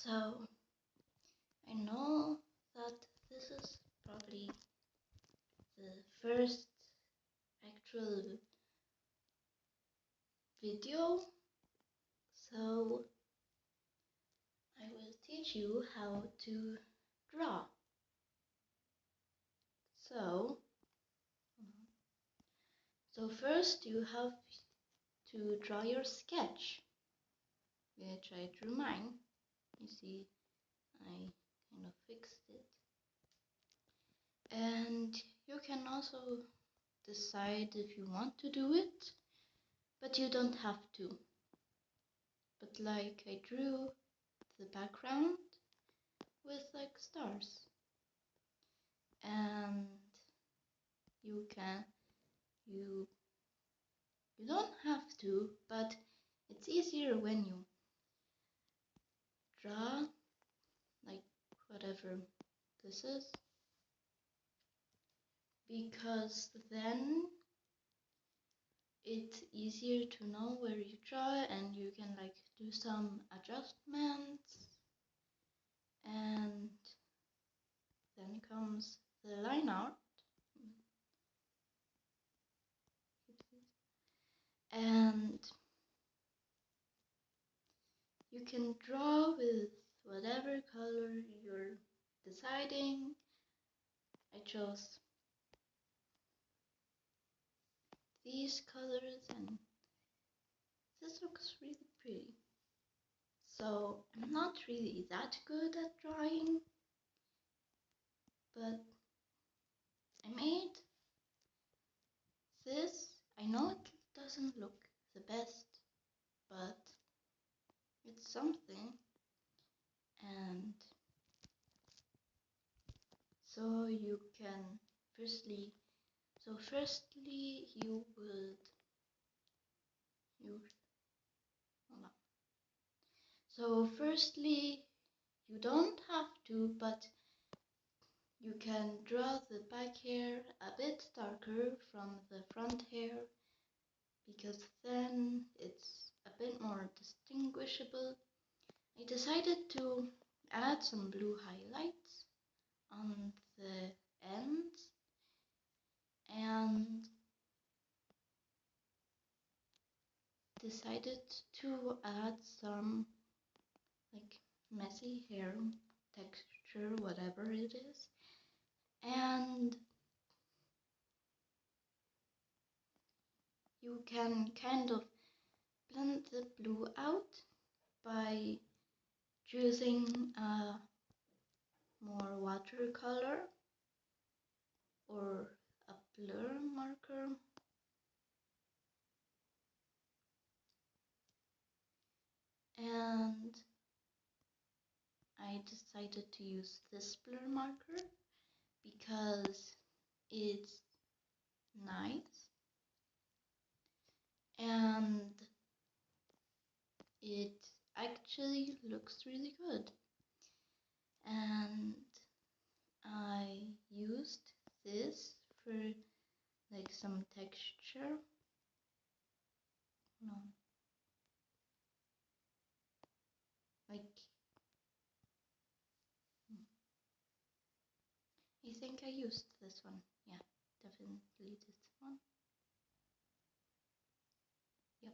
So I know that this is probably the first actual video, so I will teach you how to draw. So first you have to draw your sketch, which I drew mine. You see, I kind of fixed it. And you can also decide if you want to do it, but you don't have to. But like I drew the background with like stars, and you don't have to, but it's easier when you draw like whatever this is, because then it's easier to know where you draw and you can like do some adjustments. And then comes the line art, and you can draw with whatever color you're deciding. I chose these colors and this looks really pretty. So I'm not really that good at drawing, but I made this. I know it doesn't look the best, but it's something. And so you can firstly you would use, hold on. So firstly you don't have to, but you can draw the back hair a bit darker from the front hair, because then it's a bit more distinguishable. I decided to add some blue highlights on the ends, and decided to add some like messy hair texture, whatever it is, and you can kind of blend the blue out by choosing a more watercolor or a blur marker. And I decided to use this blur marker because it's nice and it actually looks really good. And I used this for like some texture. No. Like, I think I used this one. Yeah, definitely this one. Yep.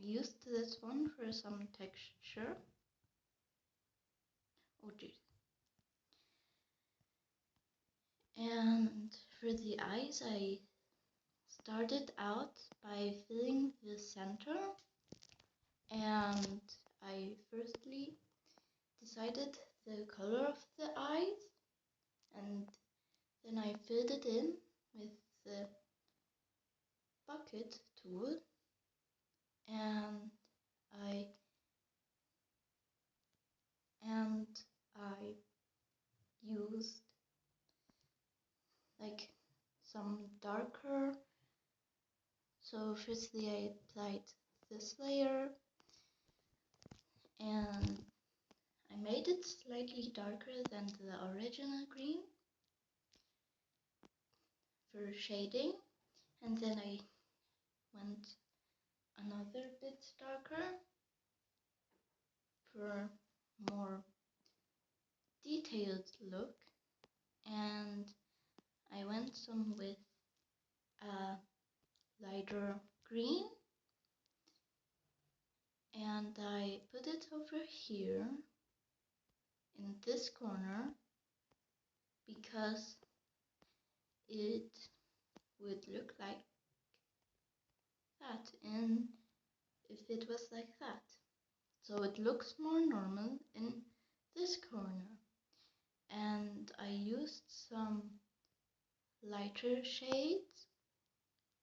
I used this one for some texture. Oh geez. And for the eyes, I started out by filling the center, and I firstly decided the color of the eyes, and then I filled it in with the bucket tool, and I used like some darker. So firstly I applied this layer, and I made it slightly darker than the original green for shading, and then I went another bit darker for more detailed look, and I went some with a lighter green, and I put it over here in this corner because it would look like that in if it was like that. So it looks more normal in this corner. And I used some lighter shades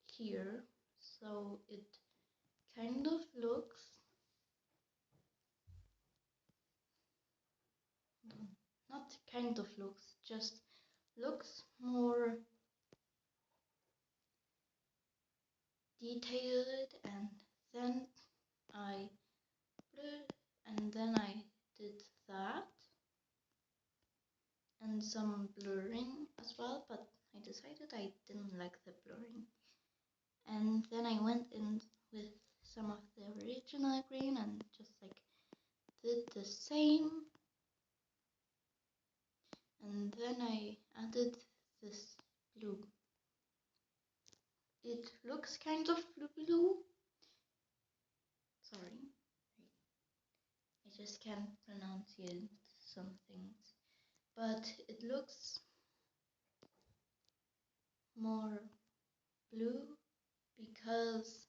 here, so it kind of looks, not kind of looks, just looks more detailed. And then I did that and some blurring as well, but I decided I didn't like the blurring. And then I went in with some of the original green and just like did the same. And then I added this blue. It looks kind of blue. Sorry, I just can't pronounce some things. But it looks more blue because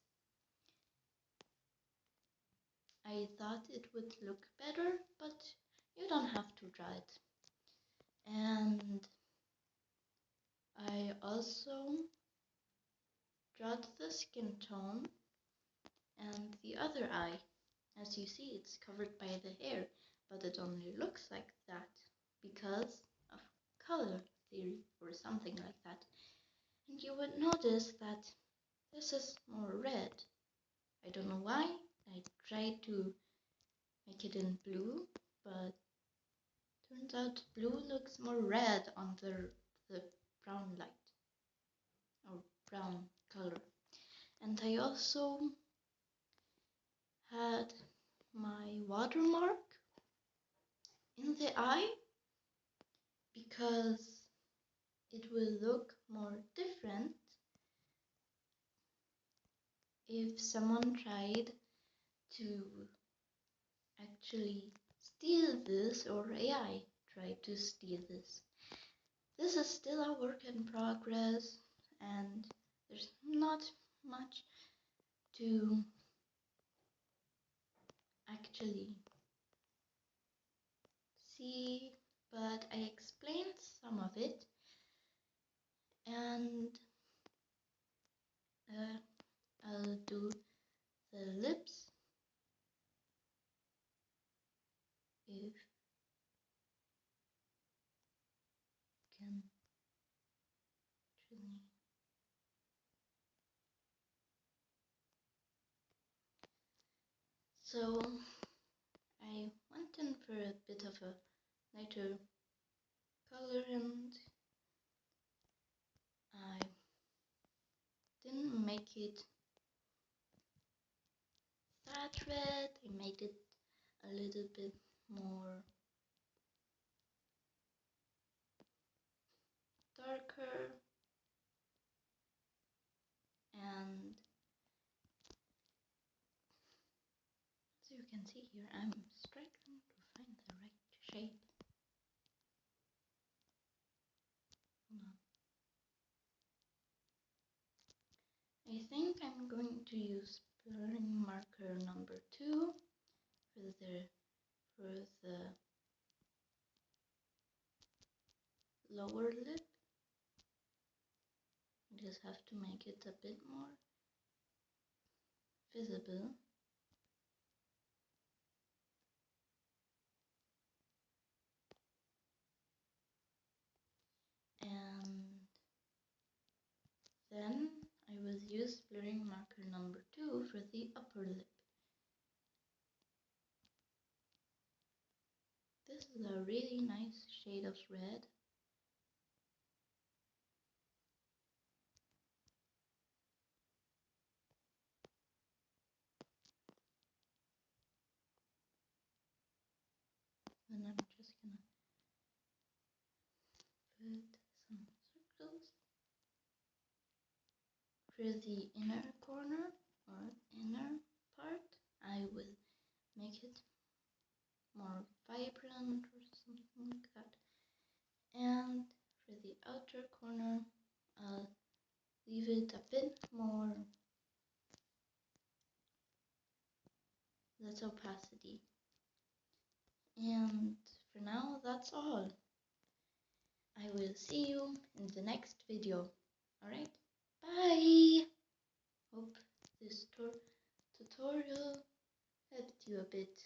I thought it would look better, but you don't have to draw it. And I also drawed the skin tone and the other eye. As you see, it's covered by the hair, but it only looks like that because of color theory or something like that. And you would notice that this is more red. I don't know why. I tried to make it in blue, but turns out blue looks more red on the brown light or brown color. And I also had my watermark in the eye because it will look more different if someone tried to actually steal this, or AI tried to steal this. This is still a work in progress and there's not much to actually see, but I explained some of it. And I'll do the lips if can actually. So I went in for a bit of a lighter color, and I didn't make it that red. I made it a little bit more darker, and as you can see here, I'm struggling to find the right shape. Hold on. I think I'm going to use blurring marker number 2 for the lower lip. I just have to make it a bit more visible. And then I will use blurring marker number 2 for the upper lip. This is a really nice shade of red. For the inner corner or inner part, I will make it more vibrant or something like that. And for the outer corner, I'll leave it a bit more less opacity. And for now, that's all. I will see you in the next video. Alright, bye! Hope this tutorial helped you a bit.